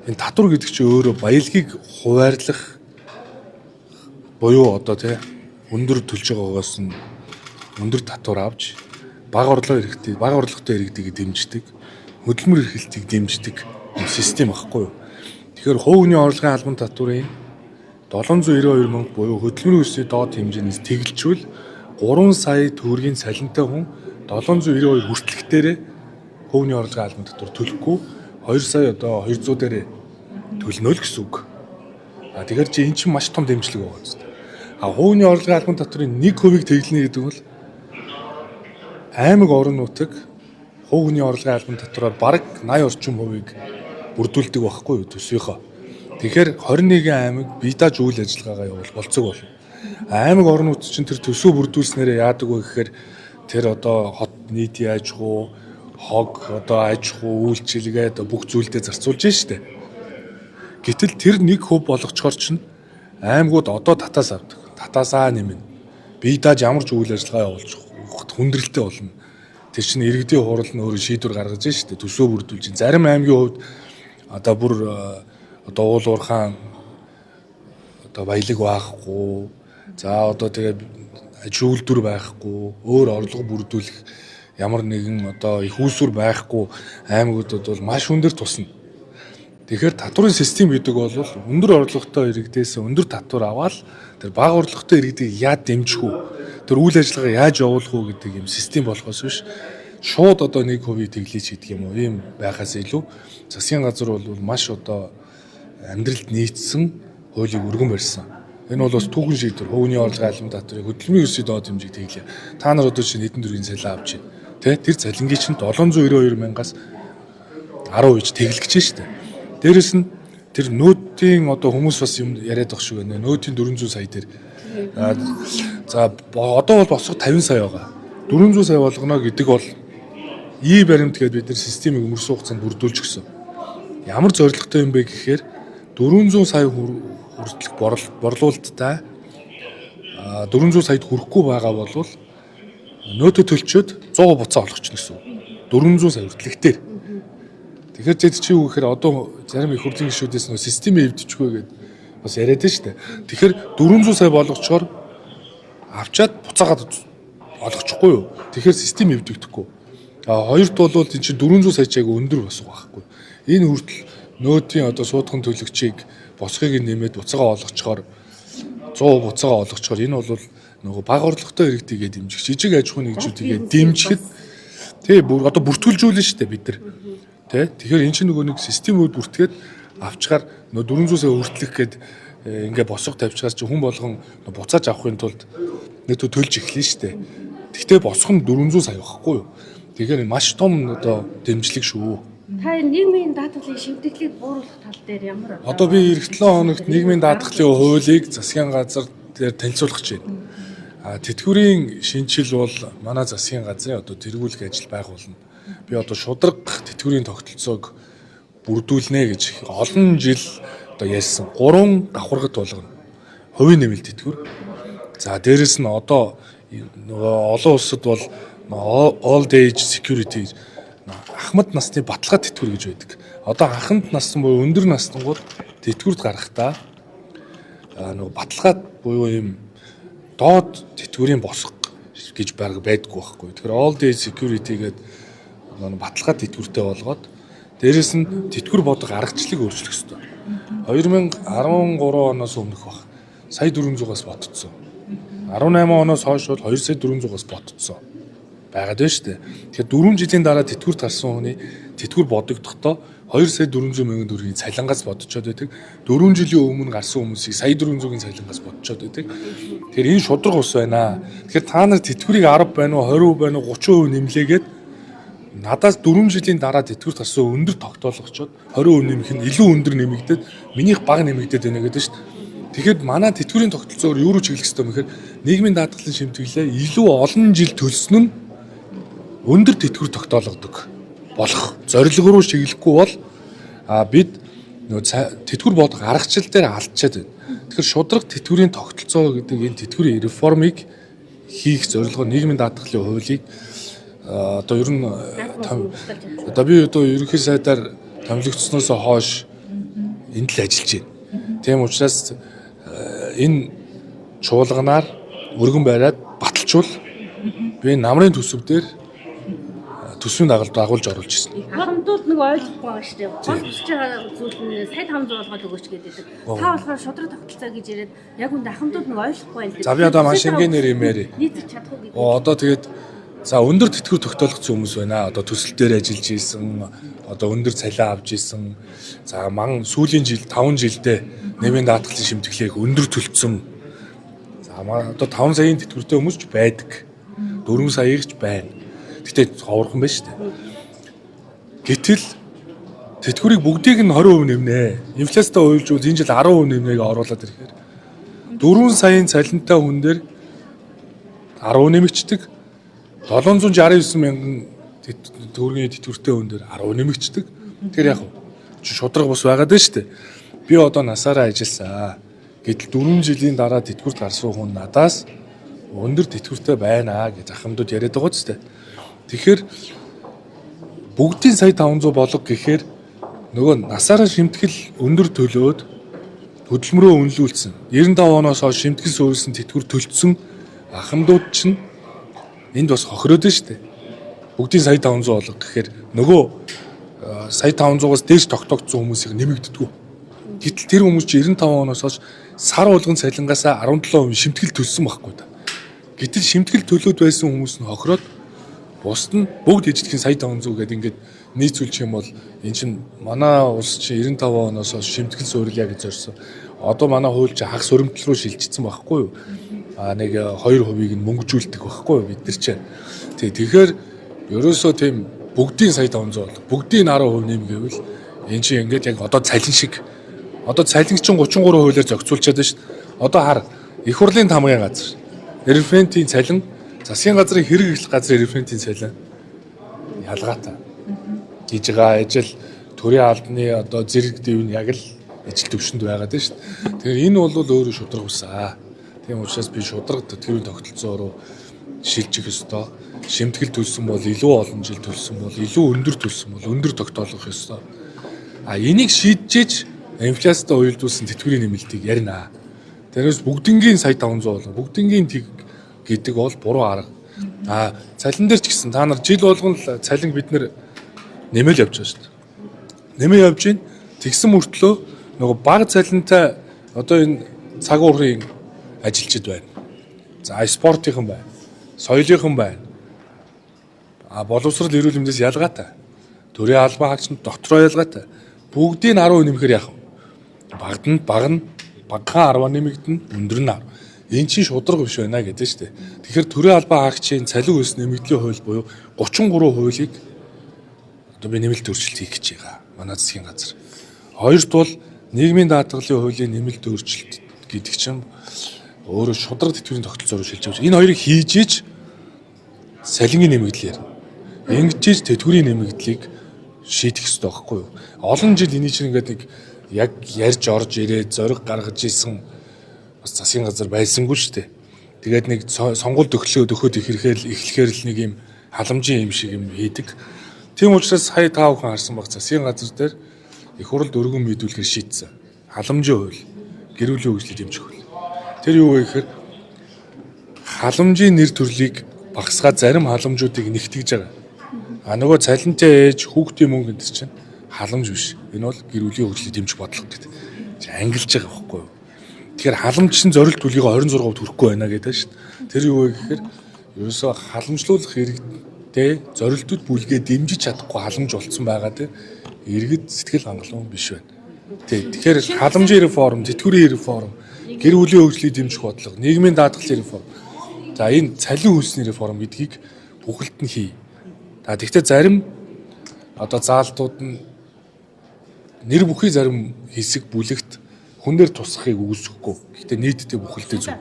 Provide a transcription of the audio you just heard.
энэ татвар гэдэг чинь өөрөө баялагийг хуваарлах буюу одоо тий өндөр төлж байгаагаас нь өндөр татвар авч бага орлоготой иргэдийг дэмждэг, хөдөлмөр эрхлэлтийг дэмждэг систем ахгүй юу. Тэгэхээр хувь хүний орлогын албан татврын 792 мянга буюу хөдөлмөрийн өсвийн доод хэмжээнээс тэглжүүл 3 сая төгрөгийн цалинтай хүн 792 хүртэлхтэрээ хувь хүний орлогын албан татвар төлөхгүй 2 сая одоо 200 дээрээ төлнө л гэсэн үг. Тэгэхээр чи эн чинь маш том дэмжлэг байгаа юм. Хувь хүний орлогын албан татврын 1% тэглэнэ гэдэг бол аймаг орон нутаг хувь хүний орлогын албан татвараар бараг 80 орчим хувийг бүрдүүлдэг байхгүй юу төсвийнхөө. Тэгэхээр 21 аймаг бие дааж үйл ажиллагаагаа явуул болцог болно. Аймаг орон нутаг чинь тэр төсөө бүрдүүлснээр яадаг вэ гэхээр тэр одоо хот нийтийн аж ахуй, хог одоо аж ахуй үйлчилгээ бүх зүйлдээ зарцуулж штэ. Гэтэл тэр 1% болгочхоор чинь аймагуд одоо татаас авдаг. Татаасаа нэмнэ. Бие дааж ямар ч үйл ажиллагаа явуулж хүндрэлтэй болно. Тэр чинь иргэдийн хурал нь өөрөө шийдвэр гаргаж штэ. Төсөө бүрдүүлж. Зарим аймгийн хувьд одоо бүр одоо уул уурхаан одоо баялаг байхгүй. За одоо тэгээ аж үйлдвэр байхгүй, өөр орлого бүрдүүлэх ямар нэгэн одоо их үүсвэр байхгүй аймагуудад бол маш өндөр тусна. Тэгэхээр татварын систем гэдэг бол өндөр орлоготой иргэдээс өндөр татвар аваад тэр бага орлоготой иргэдийг яаж дэмжих үү? Тэр үйл ажиллагаа яаж явуулах уу гэдэг юм систем болохоос биш шууд одоо 1% тэглэж гэдэг юм уу? Ийм байхаас илүү засгийн газар бол маш одоо амьдралд нийцсэн хуулийг өргөн барьсан. Энэ бол бас түүхэн шийдвэр. Хувийн орлогын албан татврыг хөдөлмөрийн өсвийн доод хэмжээг тэглэе. Та нар одоо чинь хэдэн төгрөгийн цалин авч байна. Тэ тэр цалингийн чинь 792 мянгаас 10% тэглэж штэ. Дээрэс нь тэр нөөтийн одоо хүмүүс бас юм яриад байх шиг байна. Нөөтийн 400 сая дээр. За одоо бол босго 50 сая байгаа. 400 сая болгоно гэдэг бол баримт гэдэг бид нар системийг өнгөрсөн хугацаанд бүрдүүлж өгсөн. Ямар зорилготой юм бэ гэхээр 400 сая хүртэлх борлуулалттай 400 саяд хүрэхгүй байгаа бол нөөтө төлчөөд 100% буцаа олгочихно гэсэн үг. 400 сая хүртэлхтэр. Тэгэхээр зэд чи юу гэхээр одоо зарим их хурлын гишүүдээс нөө системээ эвдчихгүй гэдэг бас яриад байна шүү дээ. Тэгэхээр 400 сая болгочоор авчаад буцаагаад олгочихгүй юу. Тэгэхээр систем эвдэгдэхгүй. Хоёрт бол энэ чинь 400 сая чайг өндөр босго байхгүй. Энэ хүртэл нөөтийн одоо суудхан төлөгчийг босгыг нэмээд буцаага олгочхоор 100% буцаага олгочхоор энэ бол нөгөө бага орлоготой иргэдийгээ дэмжих жижиг аж ахуйн нэгжүүдийгээ дэмжихэд тэгээ одоо бүртгүүлжүүлнэ шүү дээ бид нар. Тэ тэгэхээр эн чинь нөгөө нэг системүүд бүртгээд авчгаар нөгөө 400 сая хүртэлх гээд ингээ босго тавьчихаар чи хүн болгон буцааж авахын тулд нэг төлж эхлэн шүү дээ. Гэхдээ босго нь 400 сая байхгүй юу. Тэгэхээр маш том одоо дэмжлэг шүү. Та нийгмийн даатгалыг шимтгэлийг бууруулах тал дээр ямар одоо би эх 7 хоногт нийгмийн даатгалын хуулийг засгийн газар дээр танилцуулах гэж байна. Тэтгэврийн шинжил бол манай засгийн газрын одоо тэргүүлэх ажил байх болно. Би одоо шударга тэтгэврийн тогтолцоог бүрдүүлнэ гэж олон жил одоо ярьсан. 3 давхаргад болгоно. Хувийн нэмэлт тэтгэвэр. За дээрэс нь одоо нөгөө олон улсад бол old age security ахмад насны баталгаа тэтгэвэр гэж байдаг. Одоо анханд насны буюу өндөр наснууд тэтгэврт гарахдаа нөгөө баталгаад буюу ийм доод тэтгэврийн босго гэж байдаггүй байхгүй. Тэгэхээр old age security гэдэг нөгөө баталгаа тэтгэвртэй болгоод дээрэс нь тэтгэвэр бодог аргачлалыг өөрчлөх ёстой. 2013 оноос өмнөх баг. Сая 400-аас ботцсон. 18 оноос хойш бол 2 сая 400-аас ботцсон. Байгаад байна шүү дээ. Тэгэхээр 4 жилийн дараа тэтгэврт гарсан хүний тэтгэвэр бодогдохдоо 2 сая 400 мянган төгрөгийн цалингаас бодцоод байдаг. 4 жилийн өмнө гарсан хүмүүсийг сая 400-ийн цалингаас бодцоод байдаг. Тэгэхээр энэ шудраг ус байна. Тэгэхээр та нар тэтгэврийг 10 байна уу, 20% байна уу, 30% нэмлээгээд надаас 4 жилийн дараа тэтгэврт гарсан өндөр тогтоолгочоод 20% нэмэх нь илүү өндөр нэмэгдээд минийх бага нэмэгдээд байна гэдэг шүү дээ. Тэгэхэд манай тэтгэврийн тогтолцоогоор юу руу чиглэх ёстой юм гэхээр нийгмийн даатгалын шимтгэлээ илүү олон жил төлсөн нь өндөр тэтгэвэр тогтоологдог болох зорилго руу чиглэхгүй бол бид тэтгэвэр бодог аргачлал дээр алдчихад байна. Тэгэхээр шудраг тэтгэврийн тогтолцоо гэдэг энэ тэтгэврийн реформыг хийх зорилгоор нийгмийн даатгалын хуулийг одоо ер нь одоо би одоо ерөнхий сайдаар томилогдсноос хойш энд л ажиллаж байна. Тийм учраас энэ чуулганаар өргөн байраад баталчвал би намрын төсөв дээр төсвийн дагуулж оруулж ирсэн. Хамтууд нэг ойлгохгүй байгаа шүү дээ. Гол хүсэж байгаа зүйл нь сая 500 болгоод өгөөч гэдэг. Та болохоор шудраг тогтолцоо гэж яриад яг үндэ хамтууд нэг ойлгохгүй байх. За би одоо маш шингэнээр юмээр. Нийцэж чадахгүй гэдэг. Одоо тэгээд за өндөр тэтгэвэр тогтоолгоцсон хүмүүс байна. Одоо төсөл дээр ажиллаж исэн, одоо өндөр цалин авч исэн. За сүүлийн жил 5 жилдээ нэмийн даатгалын шимтгэлийг өндөр төлцсөн. За одоо 5 саяын тэтгэвртэй хүмүүс ч байдаг. 4 саяыг ч байна. Гэтэ ховорхон байна шүү дээ. Гэтэл тэтгэврийг бүгдийг нь 20% нэмнэ. Инфляцтай уйлжуул энэ жил 10% нэмнэгээ оруулаад ирэхээр 4 саяын цалинтай хүн дээр 10 нэмэгчдэг. 769 мянган төгрөгийн тэтгэвртэй хүн дээр 10 нэмэгчдэг. Тэгэхээр яг шудраг бус байгаад байна шүү дээ. Би одоо насаараа ажилласан. Гэтэл 4 жилийн дараа тэтгэврт гарсан хүн надаас өндөр тэтгэвртэй байна гэж ахмадууд яриад байгаа ч дээ. Тэгэхээр бүгдийн сая 500 болго гэхээр нөгөө насаараа шимтгэл өндөр төлөөд хөдөлмөрөө үнэлүүлсэн 95 оноос хойш шимтгэл суурилсан тэтгэвэр төлцсөн ахмадууд чинь энд бас хохироод байна шүү дээ. Бүгдийн сая 500 болго гэхээр нөгөө сая 500-аас дээш тогтоогдсон хүмүүсийг нэмэгддэггүй. Гэтэл тэр хүмүүс чинь 95 оноос хойш сар болгон цалингаасаа 17% шимтгэл төлсөн байхгүй да. Гэтэл шимтгэл төлөөд байсан хүмүүс нь хохироод бусд нь бүгд ижлэхэн сая 500 гэдэг ингээд нийцүүлчих юм бол эн чинь манай улс чинь 95 оноос хойш шимтгэл суурилъя гэж зорьсон. Одоо манай хууль чинь хагас өрөмтөл рүү шилжчихсэн байхгүй юу? Нэг 2% нь мөнгөжүүлдэг байхгүй юу бид нар чинь. Тэгэхээр ерөөсөө тийм бүгдийн сая 500 бол бүгдийн 10% нэм гэвэл эн чинь ингээд яг одоо цалин шиг. Одоо цалин чинь 33 хуулиар зохицуулчаад байна шүү дээ. Одоо хар их хурлын тамгын газар референтийн цалин засгийн газрын хэрэг эрхлэх газрын референтийн цалин ялгаатай. Гэж байгаа ажил төрийн албаны одоо зэрэг дэв нь яг л ажил төвшөнд байгаад байна шүү дээ. Тэгэхээр энэ бол өөрөө шудраг усаа. Тийм учраас би шудраг тэтгэврийн тогтолцоо руу шилжих ёстой. Шимтгэл төлсөн бол илүү олон жил төлсөн бол илүү өндөр төлсөн бол өндөр тогтоолох ёстой. Энийг шийдчихэж инфляцтай уялдуулсан тэтгэврийн нэмэлтийг ярина. Тэрээс бүгднгийн сая 500 болго бүгднгийн гэдэг бол буруу арга. Цалин дээр ч гэсэн та нар жил болгон цалин бид нэр нэмэл явж байгаа шүү дээ. Нэмээ явж гин тэгсэн мөртлөө нөгөө бага цалинтай одоо энэ цаг уурын ажилчид байна. За спортынхан байна. Соёлынхан байна. Боловсрол эрүүл мэндээс ялгаатай. Төрийн албан хаагчид дотроо ялгаатай. Бүгдийг 10% нэмэхээр яах вэ? Багахан 10 нэмэгдэнэ, өндөр нь 10. Энэ чинь шудраг биш байна гэдэг шүү дээ. Тэгэхээр төрийн албан хаагчийн цалин өс нэмэгдлийн хууль буюу 33 хуулийг одоо би нэмэлт өөрчлөлт хийх гэж байгаа. Манай засгийн газар. Хоёрт бол нийгмийн даатгалын хуулийн нэмэлт өөрчлөлт гэдэг чинь өөрөө шудраг тэтгэврийн тогтолцоо руу шилжиж байгаа. Энэ хоёрыг хийж салингийн нэмэгдлээр ингэж тэтгэврийн нэмэгдлийг шийдэх ёстой байхгүй юу? Олон жил энэ чинь ингээд нэг яг ярьж орж ирээд зориг гаргаж исэн бас засгийн газар байсангүй шүү дээ. Тэгээд нэг сонгуульд өгөхөд эхлэхээр л нэг юм халамжийн юм шиг юм хийдэг. Тийм учраас сая та бүхэн харсан баг засгийн газар дээр их хурлд өргөн мэдүүлэхээр шийдсэн. Халамжийн хууль, гэр бүлийн хөгжлийг дэмжих хууль. Тэр юу вэ гэхээр халамжийн нэр төрлийг багасгаад зарим халамжуудыг нэгтгэж байгаа. Нөгөө цалинтай ээж хүүхдийн мөнгө гэдэг чинь халамж биш. Энэ бол гэр бүлийн хөгжлийг дэмжих бодлого гэдэг. Ангилж байгаа байхгүй юу? Тэгэхээр халамж шин зорилт төлөйгөө 26% хүрэхгүй байна гэдэг шүү дээ. Тэр юу вэ гэхээр ерөөсөө халамжлуулах хэрэгтэй зорилтууд бүлгээ дэмжиж чадахгүй халамж болцсон байгаа тийм иргэд сэтгэл хангалуун биш байна. Тэгэхээр халамжийн реформ, тэтгэврийн реформ, гэр бүлийн хөгжлийг дэмжих бодлого, нийгмийн даатгалын реформ. За энэ цалин хөлсний реформ гэдгийг бүхэлд нь хий. Тэгэхдээ зарим одоо заалтууд нь нэр бүхий зарим хэсэг бүлэгт хүн дээр тусахыг үүсэхгүй. Гэхдээ нийтдээ бүхэлдээ зөв.